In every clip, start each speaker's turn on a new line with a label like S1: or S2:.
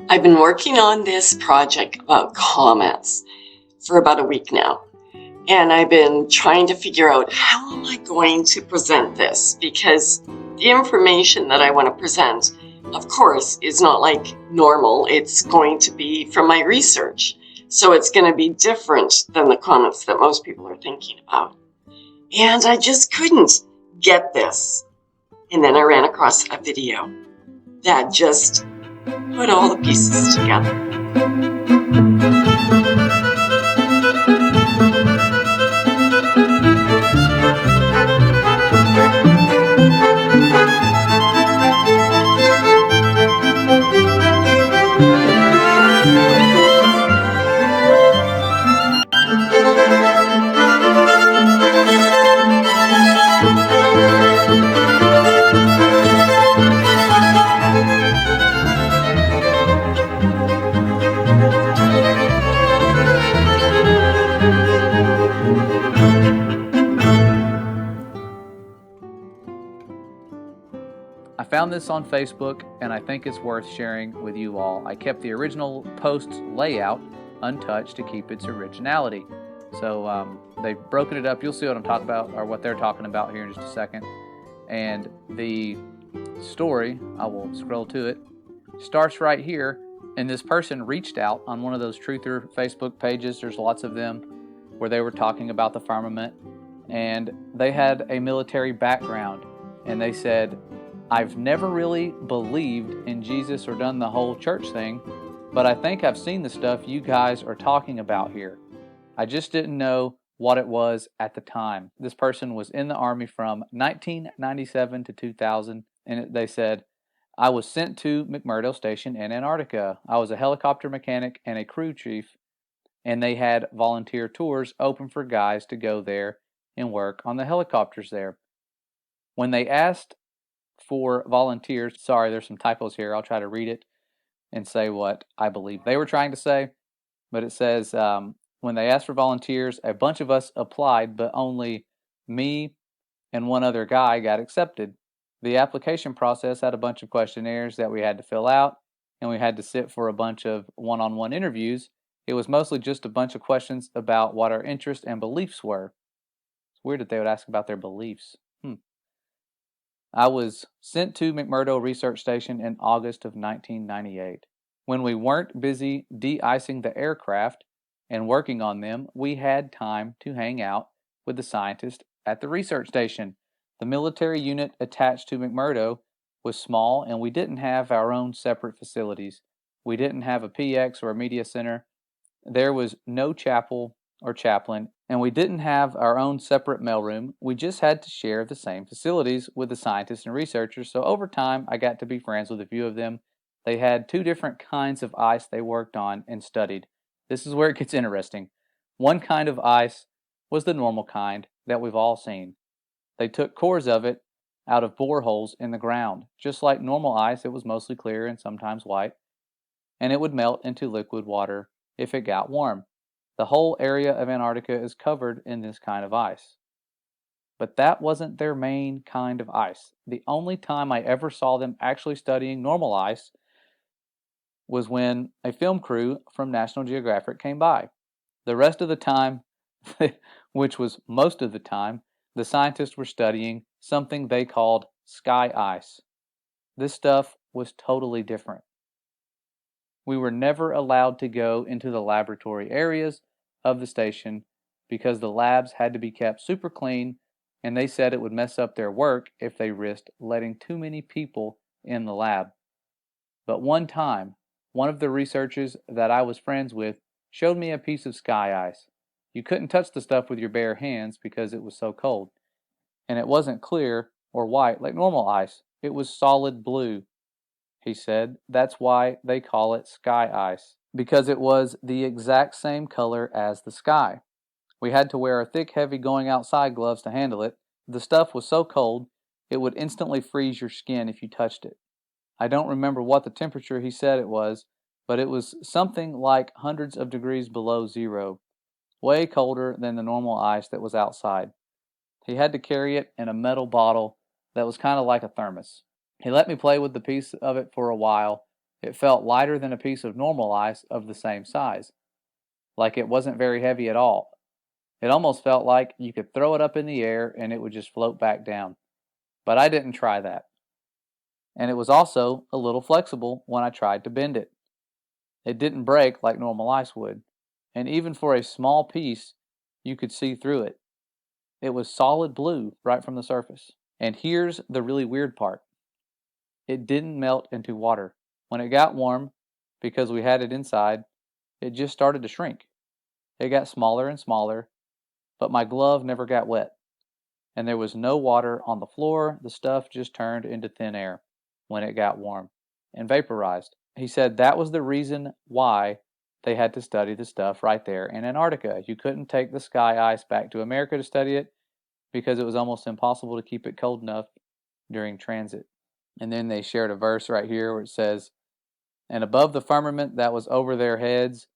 S1: I've been working on this project about comets for about a week now, and I've been trying to figure out how am I going to present this, because the information that I want to present, of course, is not like normal. It's going to be from my research, so it's going to be different than the comets that most people are thinking about. And I just couldn't get this. And then I ran across a video that just put all the pieces together.
S2: I found this on Facebook and I think it's worth sharing with you all. I kept the original post's layout untouched to keep its originality. So they've broken it up. You'll see what I'm talking about, or what they're talking about here in just a second. And the story, I will scroll to it, starts right here. And this person reached out on one of those truther Facebook pages, there's lots of them, where they were talking about the firmament. And they had a military background. And they said, I've never really believed in Jesus or done the whole church thing, but I think I've seen the stuff you guys are talking about here. I just didn't know what it was at the time. This person was in the Army from 1997 to 2000, and they said, I was sent to McMurdo Station in Antarctica. I was a helicopter mechanic and a crew chief, and they had volunteer tours open for guys to go there and work on the helicopters there. When they asked for volunteers, sorry, there's some typos here. I'll try to read it and say what I believe they were trying to say. But it says, when they asked for volunteers, a bunch of us applied, but only me and one other guy got accepted. The application process had a bunch of questionnaires that we had to fill out, and we had to sit for a bunch of one-on-one interviews. It was mostly just a bunch of questions about what our interests and beliefs were. It's weird that they would ask about their beliefs. I was sent to McMurdo Research Station in August of 1998. When we weren't busy de-icing the aircraft and working on them, we had time to hang out with the scientists at the research station. The military unit attached to McMurdo was small, and we didn't have our own separate facilities. We didn't have a PX or a media center. There was no chapel or chaplain, and we didn't have our own separate mailroom. We just had to share the same facilities with the scientists and researchers, so over time I got to be friends with a few of them. They had two different kinds of ice they worked on and studied. This is where it gets interesting. One kind of ice was the normal kind that we've all seen. They took cores of it out of boreholes in the ground. Just like normal ice, it was mostly clear and sometimes white, and it would melt into liquid water if it got warm. The whole area of Antarctica is covered in this kind of ice. But that wasn't their main kind of ice. The only time I ever saw them actually studying normal ice was when a film crew from National Geographic came by. The rest of the time, which was most of the time, the scientists were studying something they called sky ice. This stuff was totally different. We were never allowed to go into the laboratory areas of the station because the labs had to be kept super clean, and they said it would mess up their work if they risked letting too many people in the lab. But one time, one of the researchers that I was friends with showed me a piece of sky ice. You couldn't touch the stuff with your bare hands because it was so cold. And it wasn't clear or white like normal ice. It was solid blue. He said that's why they call it sky ice, because it was the exact same color as the sky. We had to wear thick, heavy going outside gloves to handle it. The stuff was so cold, it would instantly freeze your skin if you touched it. I don't remember what the temperature he said it was, but it was something like hundreds of degrees below zero, way colder than the normal ice that was outside. He had to carry it in a metal bottle that was kind of like a thermos. He let me play with the piece of it for a while, It felt lighter than a piece of normal ice of the same size, like it wasn't very heavy at all. It almost felt like you could throw it up in the air and it would just float back down. But I didn't try that. And it was also a little flexible when I tried to bend it. It didn't break like normal ice would. And even for a small piece, you could see through it. It was solid blue right from the surface. And here's the really weird part. It didn't melt into water. When it got warm, because we had it inside, it just started to shrink. It got smaller and smaller, but my glove never got wet. And there was no water on the floor. The stuff just turned into thin air when it got warm and vaporized. He said that was the reason why they had to study the stuff right there in Antarctica. You couldn't take the sky ice back to America to study it because it was almost impossible to keep it cold enough during transit. And then they shared a verse right here where it says, "And above the firmament that was over their heads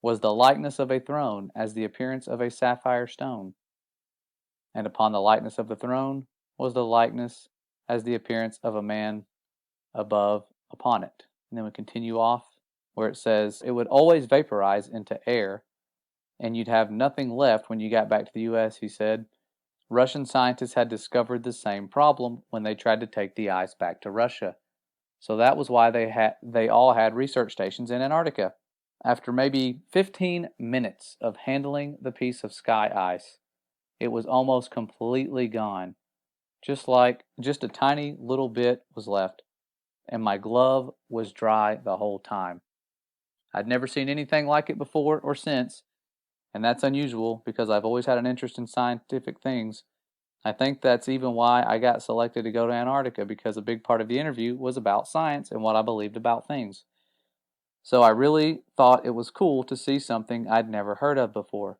S2: was the likeness of a throne, as the appearance of a sapphire stone. And upon the likeness of the throne was the likeness as the appearance of a man above upon it." And then we continue off where it says, "It would always vaporize into air, and you'd have nothing left when you got back to the US," he said. Russian scientists had discovered the same problem when they tried to take the ice back to Russia. So that was why they all had research stations in Antarctica. After maybe 15 minutes of handling the piece of sky ice, it was almost completely gone. Just a tiny little bit was left, and my glove was dry the whole time. I'd never seen anything like it before or since, and that's unusual because I've always had an interest in scientific things. I think that's even why I got selected to go to Antarctica, because a big part of the interview was about science and what I believed about things. So I really thought it was cool to see something I'd never heard of before.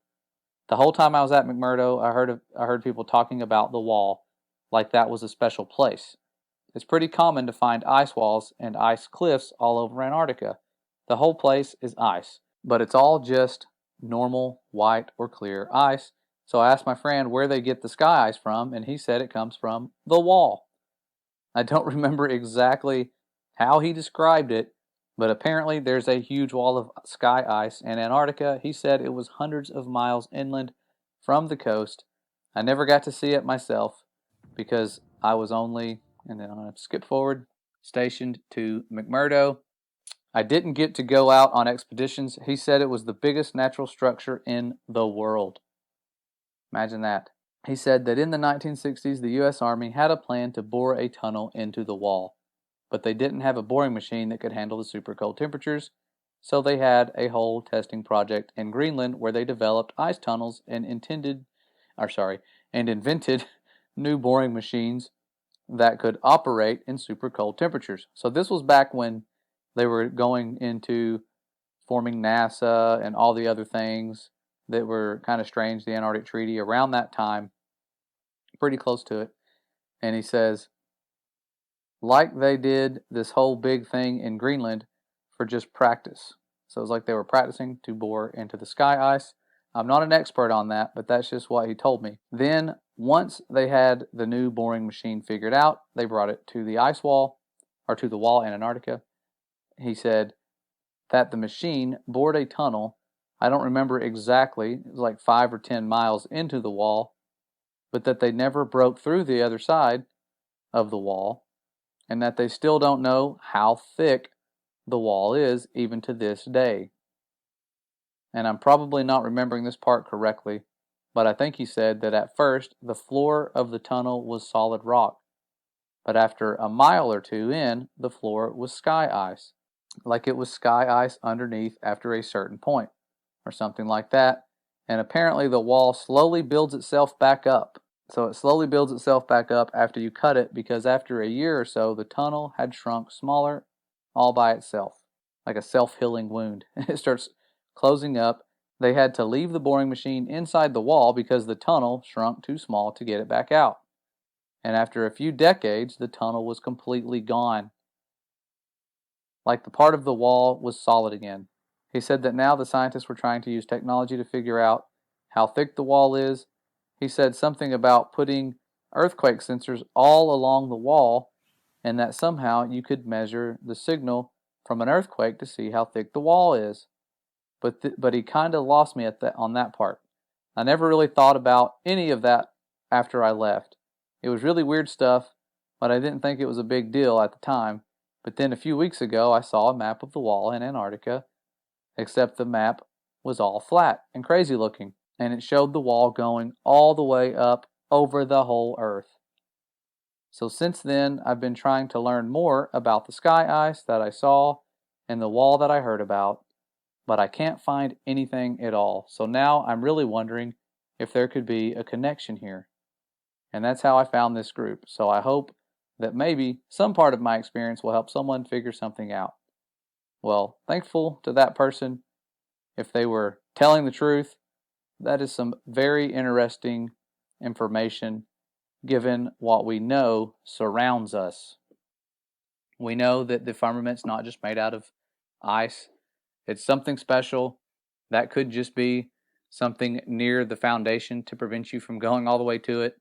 S2: The whole time I was at McMurdo, I heard people talking about the wall like that was a special place. It's pretty common to find ice walls and ice cliffs all over Antarctica. The whole place is ice, but it's all just normal white or clear ice. So I asked my friend where they get the sky ice from, and he said it comes from the wall. I don't remember exactly how he described it, but apparently there's a huge wall of sky ice in Antarctica. He said it was hundreds of miles inland from the coast. I never got to see it myself because I was only, and then I'm going to skip forward, stationed to McMurdo. I didn't get to go out on expeditions. He said it was the biggest natural structure in the world. Imagine that. He said that in the 1960s, the U.S. Army had a plan to bore a tunnel into the wall, but they didn't have a boring machine that could handle the super cold temperatures, so they had a whole testing project in Greenland where they developed ice tunnels and invented new boring machines that could operate in super cold temperatures. So this was back when they were going into forming NASA and all the other things that were kind of strange, the Antarctic Treaty, around that time, pretty close to it. And he says, like they did this whole big thing in Greenland for just practice. So it was like they were practicing to bore into the sky ice. I'm not an expert on that, but that's just what he told me. Then, once they had the new boring machine figured out, they brought it to the ice wall, or to the wall in Antarctica. He said that the machine bored a tunnel. I don't remember exactly, it was like 5 or 10 miles into the wall, but that they never broke through the other side of the wall, and that they still don't know how thick the wall is even to this day. And I'm probably not remembering this part correctly, but I think he said that at first the floor of the tunnel was solid rock, but after a mile or two in, the floor was sky ice, like it was sky ice underneath after a certain point, or something like that. And apparently the wall slowly builds itself back up. So it slowly builds itself back up after you cut it, because after a year or so, the tunnel had shrunk smaller all by itself, like a self-healing wound. It starts closing up. They had to leave the boring machine inside the wall because the tunnel shrunk too small to get it back out. And after a few decades, the tunnel was completely gone, like the part of the wall was solid again. He said that now the scientists were trying to use technology to figure out how thick the wall is. He said something about putting earthquake sensors all along the wall, and that somehow you could measure the signal from an earthquake to see how thick the wall is. But he kind of lost me on that part. I never really thought about any of that after I left. It was really weird stuff, but I didn't think it was a big deal at the time. But then a few weeks ago, I saw a map of the wall in Antarctica, except the map was all flat and crazy looking, and it showed the wall going all the way up over the whole Earth. So since then, I've been trying to learn more about the sky ice that I saw and the wall that I heard about, but I can't find anything at all. So now I'm really wondering if there could be a connection here. And that's how I found this group. So I hope that maybe some part of my experience will help someone figure something out. Well, thankful to that person. If they were telling the truth, that is some very interesting information given what we know surrounds us. We know that the firmament's not just made out of ice. It's something special. That could just be something near the foundation to prevent you from going all the way to it.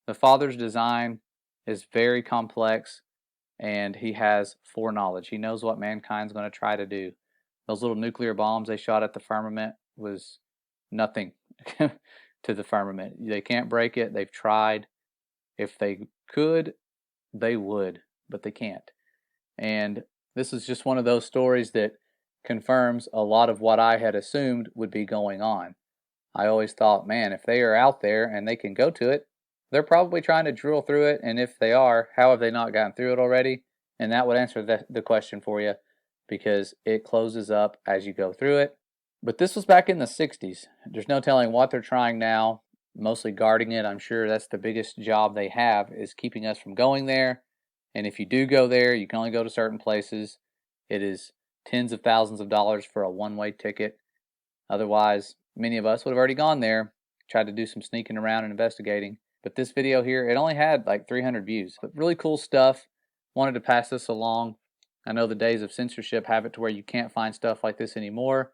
S2: The Father's design is very complex, and he has foreknowledge. He knows what mankind's going to try to do. Those little nuclear bombs they shot at the firmament was nothing to the firmament. They can't break it. They've tried. If they could, they would, but they can't. And this is just one of those stories that confirms a lot of what I had assumed would be going on. I always thought, man, if they are out there and they can go to it, they're probably trying to drill through it. And if they are, how have they not gotten through it already? And that would answer the question for you, because it closes up as you go through it. But this was back in the 60s. There's no telling what they're trying now, mostly guarding it. I'm sure that's the biggest job they have, is keeping us from going there. And if you do go there, you can only go to certain places. It is tens of thousands of dollars for a one-way ticket. Otherwise, many of us would have already gone there, tried to do some sneaking around and investigating. But this video here, it only had like 300 views. But really cool stuff. Wanted to pass this along. I know the days of censorship have it to where you can't find stuff like this anymore.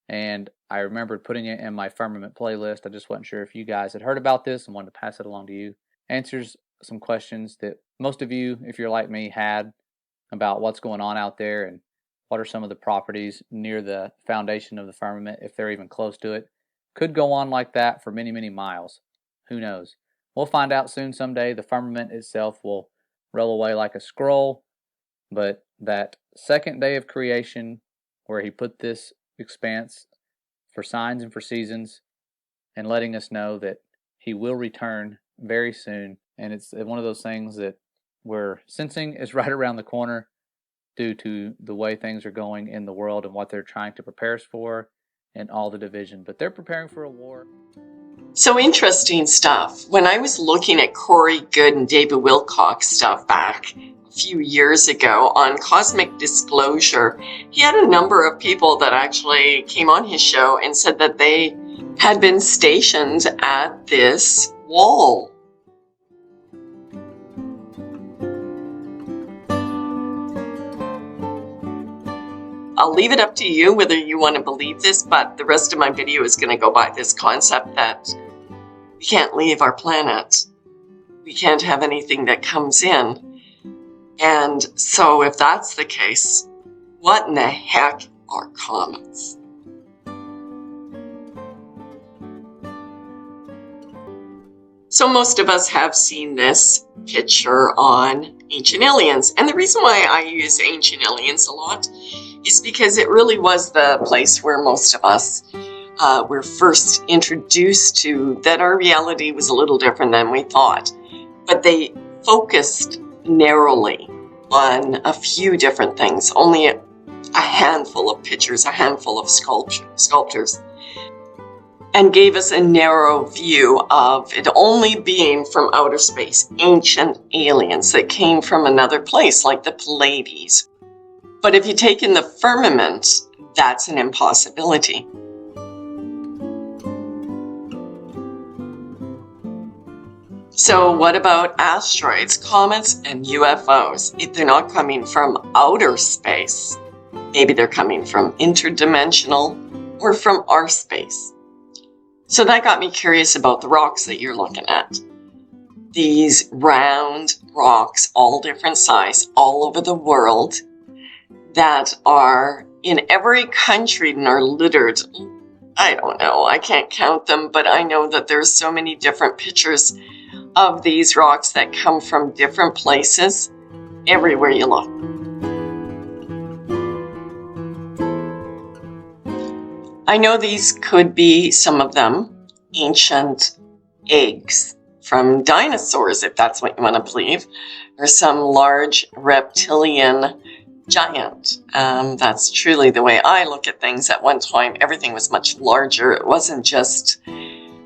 S2: And I remembered putting it in my Firmament playlist. I just wasn't sure if you guys had heard about this and wanted to pass it along to you. Answers some questions that most of you, if you're like me, had about what's going on out there and what are some of the properties near the foundation of the firmament, if they're even close to it. Could go on like that for many, many miles. Who knows? We'll find out soon someday. The firmament itself will roll away like a scroll, but that second day of creation, where he put this expanse for signs and for seasons, and letting us know that he will return very soon. And it's one of those things that we're sensing is right around the corner due to the way things are going in the world and what they're trying to prepare us for and all the division. But they're preparing for a war.
S1: So interesting stuff. When I was looking at Corey Good and David Wilcox stuff back a few years ago on Cosmic Disclosure, he had a number of people that actually came on his show and said that they had been stationed at this wall. I'll leave it up to you whether you want to believe this, but the rest of my video is going to go by this concept that we can't leave our planet. We can't have anything that comes in. And so if that's the case, what in the heck are comets? So most of us have seen this picture on Ancient Aliens. And the reason why I use Ancient Aliens a lot is because it really was the place where most of us were first introduced to that our reality was a little different than we thought. But they focused narrowly on a few different things, only a handful of pictures, a handful of sculptures, and gave us a narrow view of it only being from outer space, ancient aliens that came from another place, like the Pleiades. But if you take in the firmament, that's an impossibility. So what about asteroids, comets, and UFOs? If they're not coming from outer space, maybe they're coming from interdimensional or from our space. So that got me curious about the rocks that you're looking at. These round rocks, all different size, all over the world. that are in every country and are littered. I don't know, I can't count them, but I know that there's so many different pictures of these rocks that come from different places everywhere you look. I know these could be, some of them, ancient eggs from dinosaurs, if that's what you want to believe, or some large reptilian giant. That's truly the way I look at things. At one time, everything was much larger. It wasn't just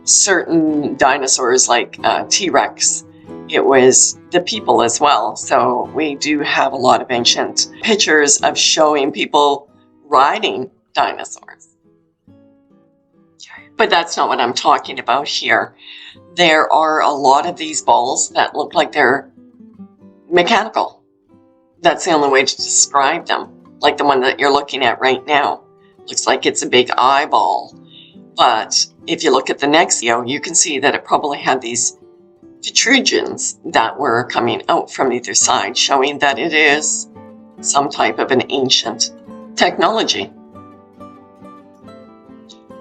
S1: certain dinosaurs like T-Rex. It was the people as well. So we do have a lot of ancient pictures of showing people riding dinosaurs. But that's not what I'm talking about here. There are a lot of these balls that look like they're mechanical. That's the only way to describe them. Like the one that you're looking at right now. Looks like it's a big eyeball. But if you look at the next video, you can see that it probably had these protrusions that were coming out from either side, showing that it is some type of an ancient technology.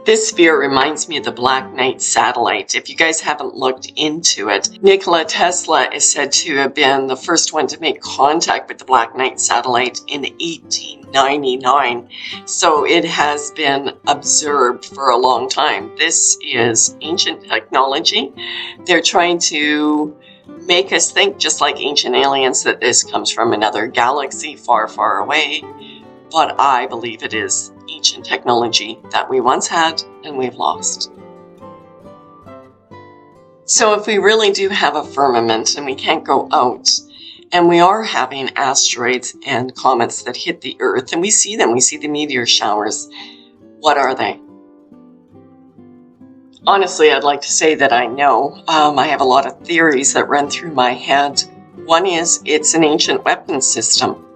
S1: This sphere reminds me of the Black Knight satellite. If you guys haven't looked into it, Nikola Tesla is said to have been the first one to make contact with the Black Knight satellite in 1899. So it has been observed for a long time. This is ancient technology. They're trying to make us think, just like ancient aliens, that this comes from another galaxy far, far away. But I believe it is ancient technology that we once had and we've lost. So if we really do have a firmament and we can't go out, and we are having asteroids and comets that hit the Earth, and we see them, we see the meteor showers, what are they? Honestly, I'd like to say that I know. I have a lot of theories that run through my head. One is it's an ancient weapon system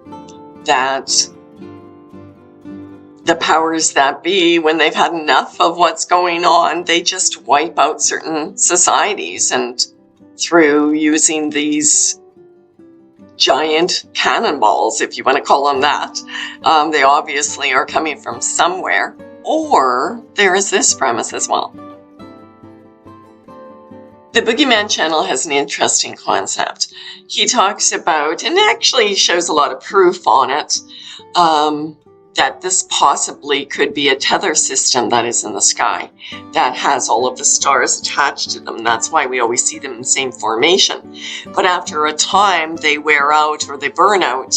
S1: that the powers that be, when they've had enough of what's going on, they just wipe out certain societies. And through using these giant cannonballs, if you want to call them that, they obviously are coming from somewhere. Or there is this premise as well. The Boogeyman channel has an interesting concept. He talks about, and actually shows a lot of proof on it, that this possibly could be a tether system that is in the sky that has all of the stars attached to them. That's why we always see them in the same formation. But after a time, they wear out or they burn out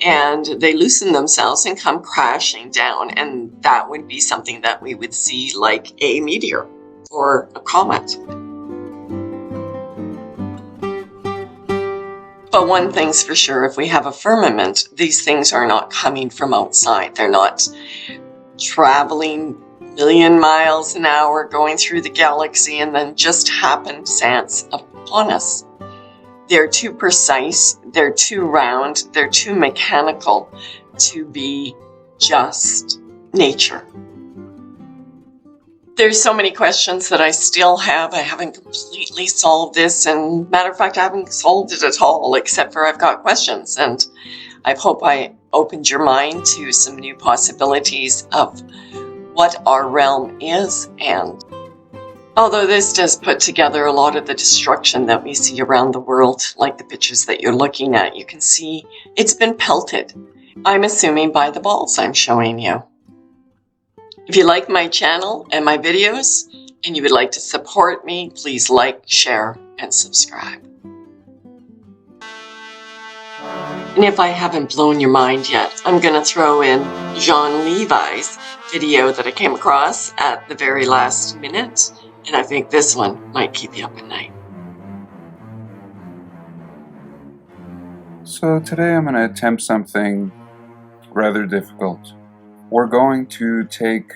S1: and they loosen themselves and come crashing down. And that would be something that we would see like a meteor or a comet. But one thing's for sure, if we have a firmament, these things are not coming from outside. They're not traveling a million miles an hour, going through the galaxy, and then just happenstance upon us. They're too precise, they're too round, they're too mechanical to be just nature. There's so many questions that I still have. I haven't completely solved this, and matter of fact, I haven't solved it at all, except for I've got questions, and I hope I opened your mind to some new possibilities of what our realm is. And although this does put together a lot of the destruction that we see around the world, like the pictures that you're looking at, you can see it's been pelted. I'm assuming by the balls I'm showing you. If you like my channel and my videos, and you would like to support me, please like, share, and subscribe. And if I haven't blown your mind yet, I'm going to throw in Jean Levi's video that I came across at the very last minute, and I think this one might keep you up at night.
S3: So today I'm going to attempt something rather difficult. We're going to take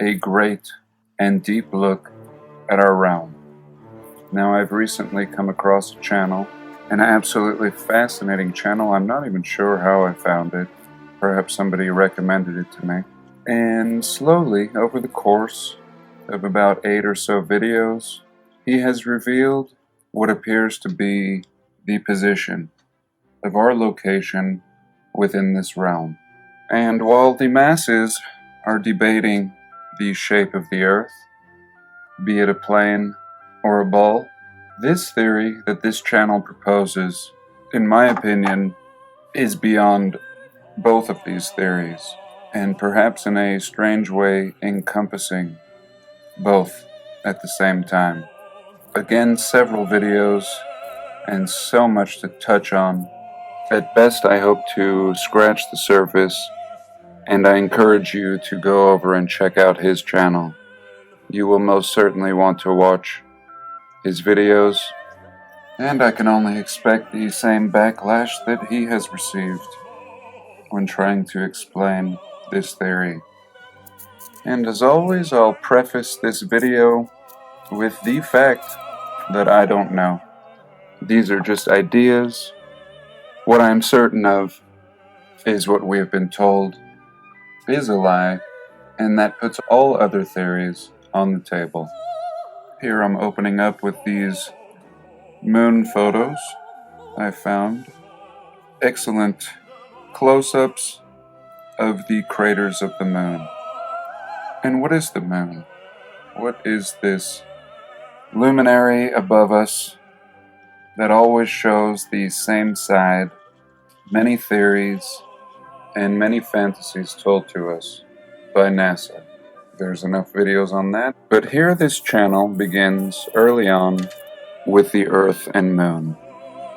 S3: a great and deep look at our realm. Now, I've recently come across a channel, an absolutely fascinating channel. I'm not even sure how I found it. Perhaps somebody recommended it to me. And slowly, over the course of about 8 or so videos, he has revealed what appears to be the position of our location within this realm. And while the masses are debating the shape of the Earth, be it a plane or a ball, this theory that this channel proposes, in my opinion, is beyond both of these theories, and perhaps in a strange way encompassing both at the same time. Again, several videos and so much to touch on. At best, I hope to scratch the surface, and I encourage you to go over and check out his channel. You will most certainly want to watch his videos, and I can only expect the same backlash that he has received when trying to explain this theory. And as always, I'll preface this video with the fact that I don't know. These are just ideas. What I'm certain of is what we have been told is a lie, and that puts all other theories on the table. Here I'm opening up with these moon photos I found. Excellent close-ups of the craters of the moon. And what is the moon? What is this luminary above us that always shows the same side? Many theories and many fantasies told to us by NASA. There's enough videos on that. But here this channel begins early on with the Earth and Moon.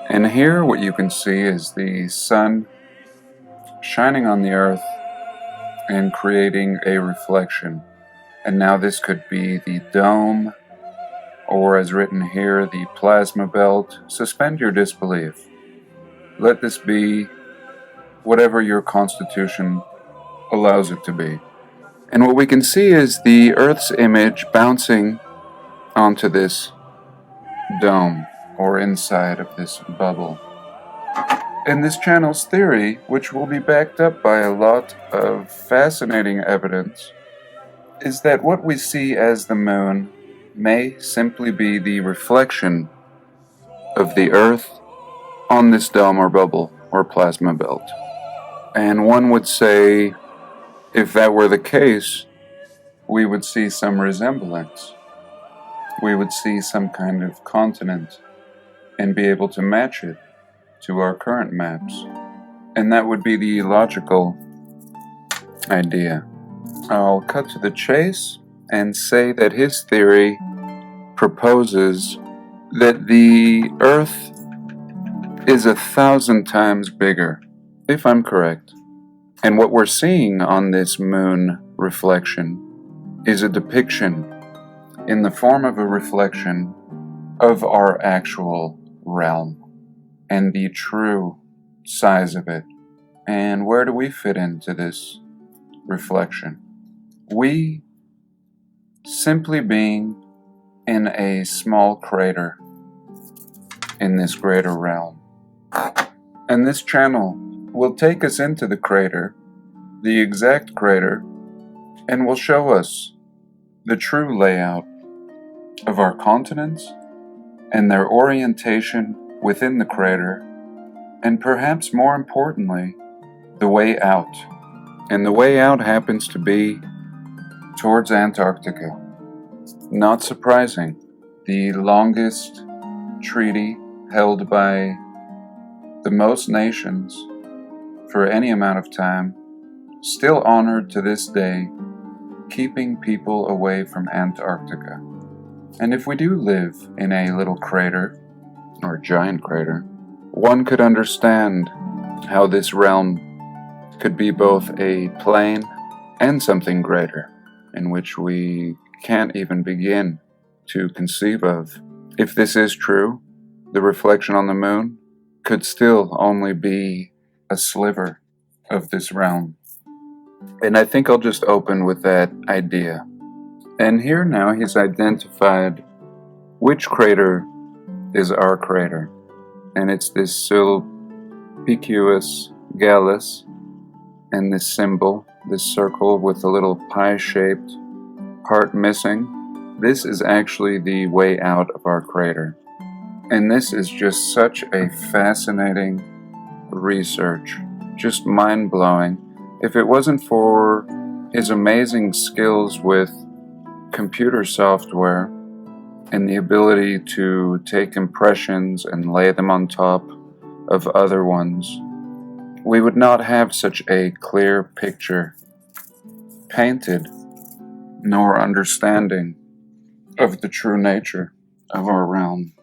S3: And here what you can see is the sun shining on the Earth and creating a reflection. And now this could be the dome, or as written here, the plasma belt. Suspend your disbelief. Let this be whatever your constitution allows it to be. And what we can see is the Earth's image bouncing onto this dome, or inside of this bubble. And this channel's theory, which will be backed up by a lot of fascinating evidence, is that what we see as the moon may simply be the reflection of the Earth on this dome or bubble or plasma belt. And one would say, if that were the case, we would see some resemblance. We would see some kind of continent and be able to match it to our current maps. And that would be the logical idea. I'll cut to the chase and say that his theory proposes that the Earth is 1,000 times bigger, if I'm correct. And what we're seeing on this moon reflection is a depiction in the form of a reflection of our actual realm and the true size of it. And where do we fit into this reflection? We simply being in a small crater in this greater realm. And this channel will take us into the crater, the exact crater, and will show us the true layout of our continents and their orientation within the crater, and perhaps more importantly, the way out. And the way out happens to be towards Antarctica. Not surprising, the longest treaty held by the most nations for any amount of time, still honored to this day, keeping people away from Antarctica. And if we do live in a little crater, or giant crater, one could understand how this realm could be both a plane and something greater, in which we can't even begin to conceive of. If this is true, the reflection on the moon could still only be a sliver of this realm. And I think I'll just open with that idea. And here now he's identified which crater is our crater. And it's this Sulpicius Gallus, and this symbol, this circle with a little pie-shaped part missing. This is actually the way out of our crater. And this is just such a fascinating research, just mind-blowing. If it wasn't for his amazing skills with computer software and the ability to take impressions and lay them on top of other ones, we would not have such a clear picture painted, nor understanding of the true nature of our realm.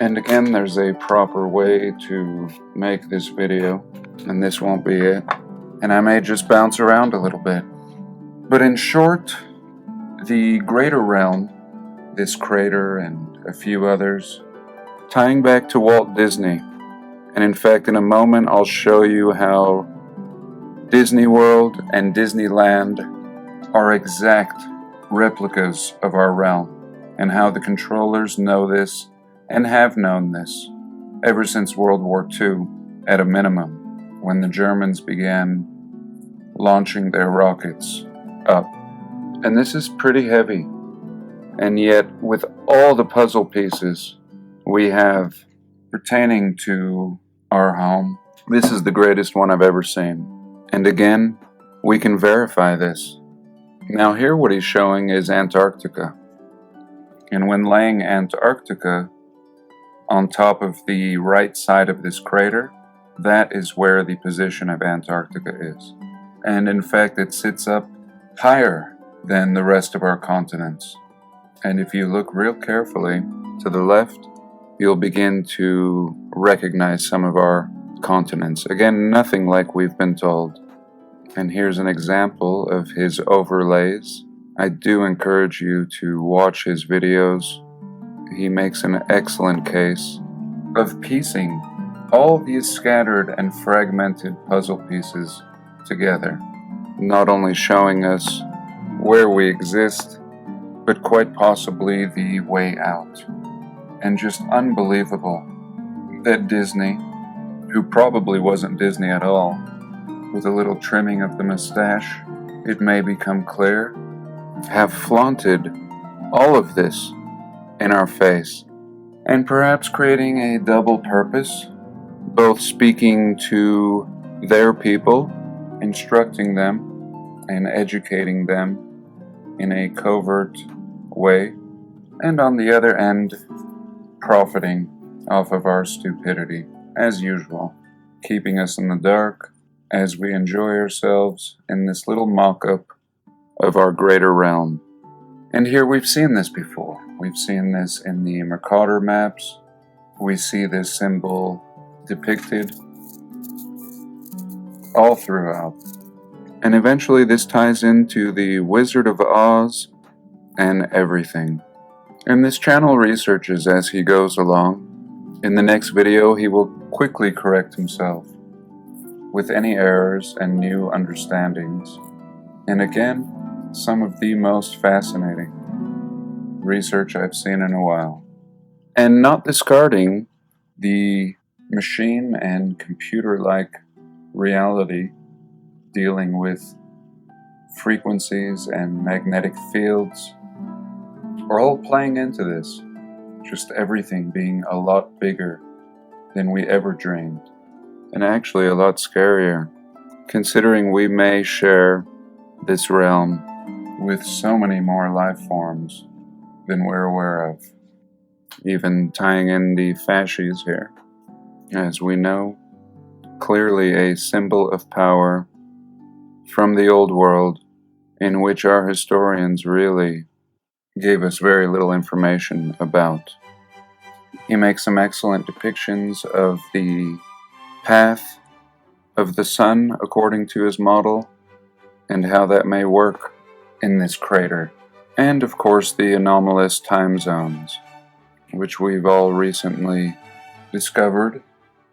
S3: And again, there's a proper way to make this video, and this won't be it. And I may just bounce around a little bit. But in short, the greater realm, this crater and a few others, tying back to Walt Disney. And in fact, in a moment, I'll show you how Disney World and Disneyland are exact replicas of our realm, and how the controllers know this and have known this ever since World War II, at a minimum, when the Germans began launching their rockets up. And this is pretty heavy, and yet with all the puzzle pieces we have pertaining to our home, this is the greatest one I've ever seen. And again, we can verify this. Now here what he's showing is Antarctica. And when laying Antarctica on top of the right side of this crater, that is where the position of Antarctica is. And in fact, it sits up higher than the rest of our continents. And if you look real carefully to the left, you'll begin to recognize some of our continents. Again, nothing like we've been told. And here's an example of his overlays. I do encourage you to watch his videos. He makes an excellent case of piecing all these scattered and fragmented puzzle pieces together, not only showing us where we exist, but quite possibly the way out. And just unbelievable that Disney, who probably wasn't Disney at all, with a little trimming of the mustache, it may become clear, have flaunted all of this in our face, and perhaps creating a double purpose, both speaking to their people, instructing them, and educating them in a covert way, and on the other end, profiting off of our stupidity, as usual, keeping us in the dark as we enjoy ourselves in this little mock-up of our greater realm. And here we've seen this before. We've seen this in the Mercator maps. We see this symbol depicted all throughout. And eventually this ties into the Wizard of Oz and everything. And this channel researches as he goes along. In the next video, he will quickly correct himself with any errors and new understandings. And again, some of the most fascinating research I've seen in a while. And not discarding the machine and computer-like reality dealing with frequencies and magnetic fields, are all playing into this. Just everything being a lot bigger than we ever dreamed. And actually a lot scarier, considering we may share this realm with so many more life forms than we're aware of. Even tying in the fasces here. As we know, clearly a symbol of power from the old world, in which our historians really gave us very little information about. He makes some excellent depictions of the path of the sun according to his model, and how that may work in this crater. And of course the anomalous time zones, which we've all recently discovered.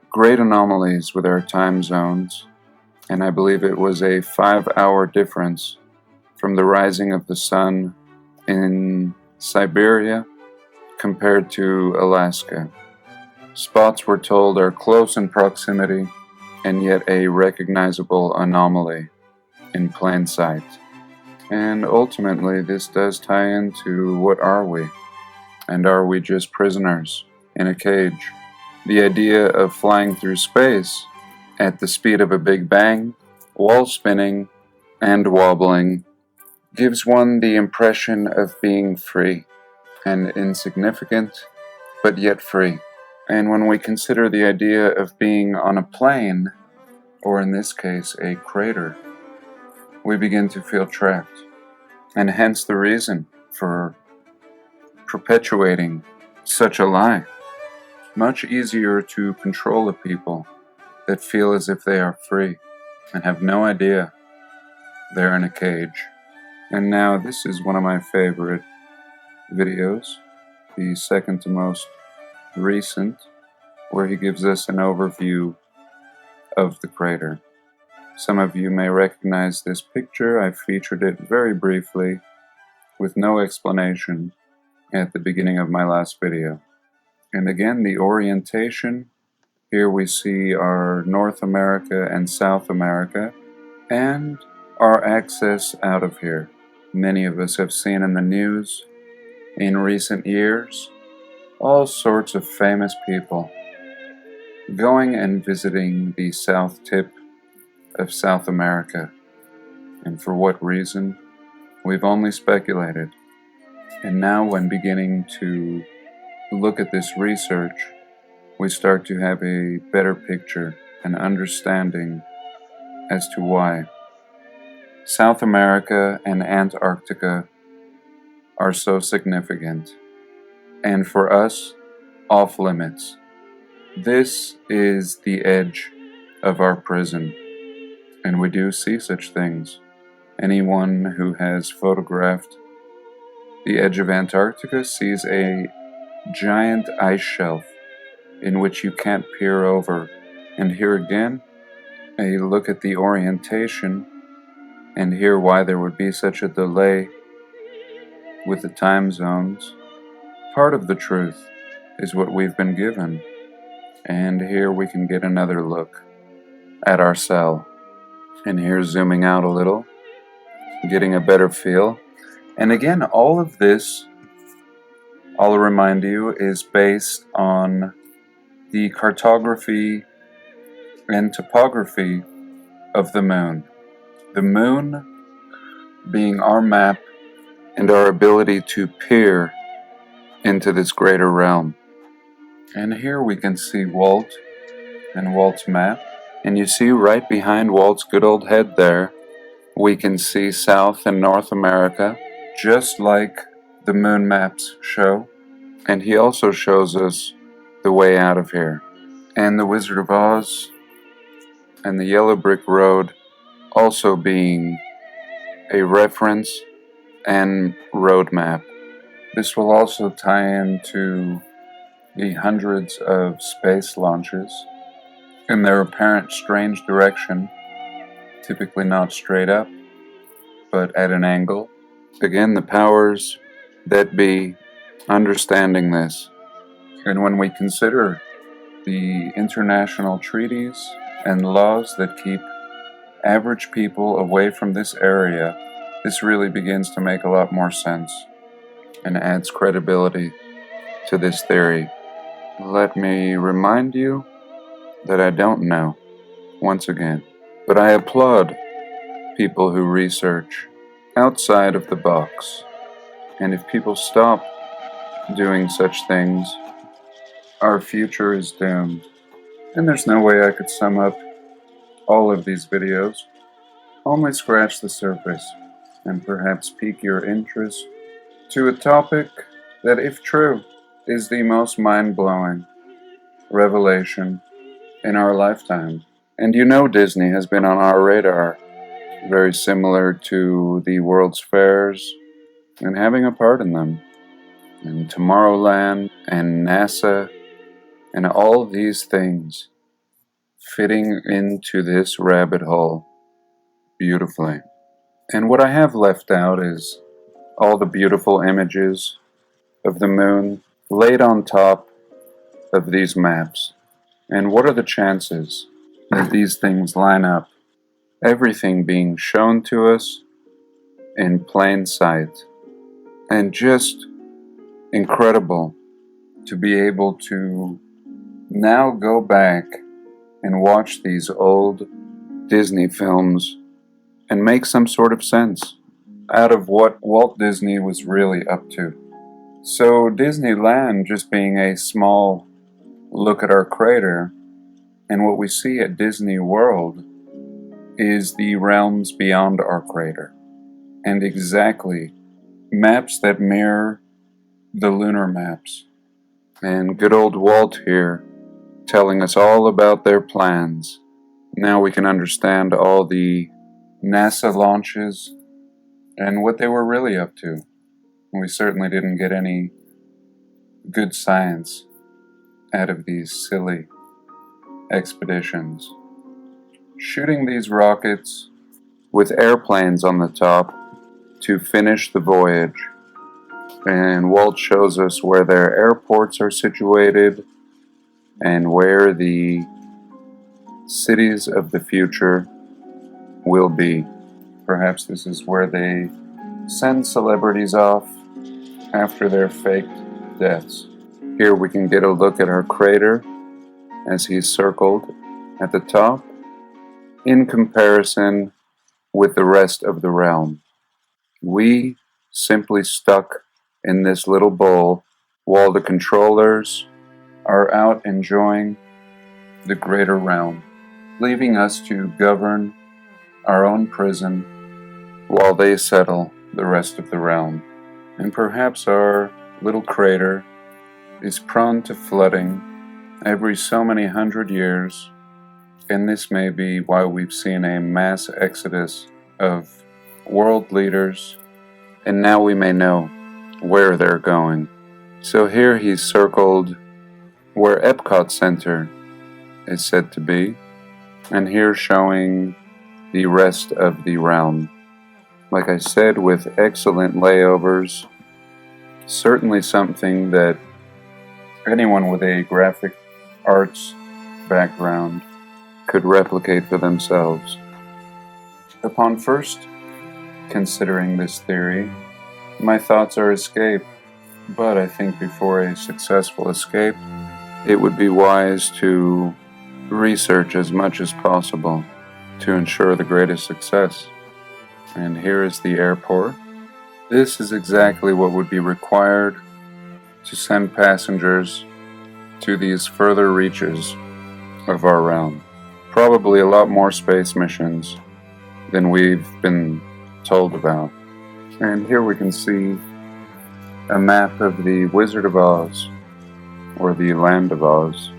S3: Great anomalies with our time zones, and I believe it was a 5-hour difference from the rising of the sun in Siberia compared to Alaska. Spots we're told are close in proximity, and yet a recognizable anomaly in plain sight. And ultimately, this does tie into what are we? And are we just prisoners in a cage? The idea of flying through space at the speed of a Big Bang, wall spinning and wobbling, gives one the impression of being free and insignificant, but yet free. And when we consider the idea of being on a plane, or in this case a crater, we begin to feel trapped, and hence the reason for perpetuating such a lie. Much easier to control a people that feel as if they are free and have no idea they're in a cage. And now this is one of my favorite videos, the second to most recent, where he gives us an overview of the crater. Some of you may recognize this picture. I featured it very briefly with no explanation at the beginning of my last video. And again, the orientation. Here we see our North America and South America and our access out of here. Many of us have seen in the news in recent years all sorts of famous people going and visiting the south tip of South America. And for what reason? We've only speculated. And now when beginning to look at this research, we start to have a better picture and understanding as to why South America and Antarctica are so significant, and for us, off limits. This is the edge of our prison, and we do see such things. Anyone who has photographed the edge of Antarctica sees a giant ice shelf in which you can't peer over. And here again, a look at the orientation, and hear why there would be such a delay with the time zones. Part of the truth is what we've been given. And here we can get another look at our cell. And here zooming out a little, getting a better feel. And again, all of this, I'll remind you, is based on the cartography and topography of the moon. The moon being our map and our ability to peer into this greater realm. And here we can see Walt and Walt's map. And you see right behind Walt's good old head there, we can see South and North America, just like the moon maps show. And he also shows us the way out of here. And the Wizard of Oz and the Yellow Brick Road also being a reference and roadmap. This will also tie into the hundreds of space launches in their apparent strange direction, typically not straight up, but at an angle. Again, the powers that be understanding this. And when we consider the international treaties and laws that keep average people away from this area, this really begins to make a lot more sense and adds credibility to this theory. Let me remind you that I don't know, once again, but I applaud people who research outside of the box. And if people stop doing such things, our future is doomed. And there's no way I could sum up all of these videos. Only scratch the surface and perhaps pique your interest to a topic that, if true, is the most mind-blowing revelation in our lifetime. And you know Disney has been on our radar, very similar to the World's Fairs and having a part in them, and Tomorrowland and NASA and all these things fitting into this rabbit hole beautifully. And what I have left out is all the beautiful images of the moon laid on top of these maps. And what are the chances that these things line up? Everything being shown to us in plain sight. And just incredible to be able to now go back and watch these old Disney films and make some sort of sense out of what Walt Disney was really up to. So Disneyland just being a small look at our crater, and what we see at Disney World is the realms beyond our crater, and exactly maps that mirror the lunar maps. And good old Walt here telling us all about their plans. Now we can understand all the NASA launches and what they were really up to. We certainly didn't get any good science out of these silly expeditions. Shooting these rockets with airplanes on the top to finish the voyage. And Walt shows us where their airports are situated and where the cities of the future will be. Perhaps this is where they send celebrities off after their faked deaths. Here we can get a look at our crater as he's circled at the top in comparison with the rest of the realm. We simply stuck in this little bowl while the controllers are out enjoying the greater realm, leaving us to govern our own prison while they settle the rest of the realm. And perhaps our little crater is prone to flooding every so many hundred years, and this may be why we've seen a mass exodus of world leaders, and now we may know where they're going. So here he's circled where Epcot Center is said to be, and here showing the rest of the realm. Like I said, with excellent layovers, certainly something that anyone with a graphic arts background could replicate for themselves. Upon first considering this theory, my thoughts are escape, but I think before a successful escape, it would be wise to research as much as possible to ensure the greatest success. And here is the airport. This is exactly what would be required to send passengers to these further reaches of our realm. Probably a lot more space missions than we've been told about. And here we can see a map of the Wizard of Oz, or the Land of Oz.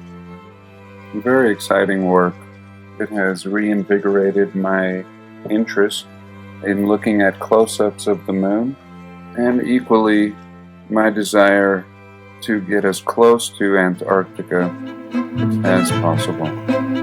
S3: Very exciting work. It has reinvigorated my interest in looking at close-ups of the moon, and equally my desire to get as close to Antarctica as possible.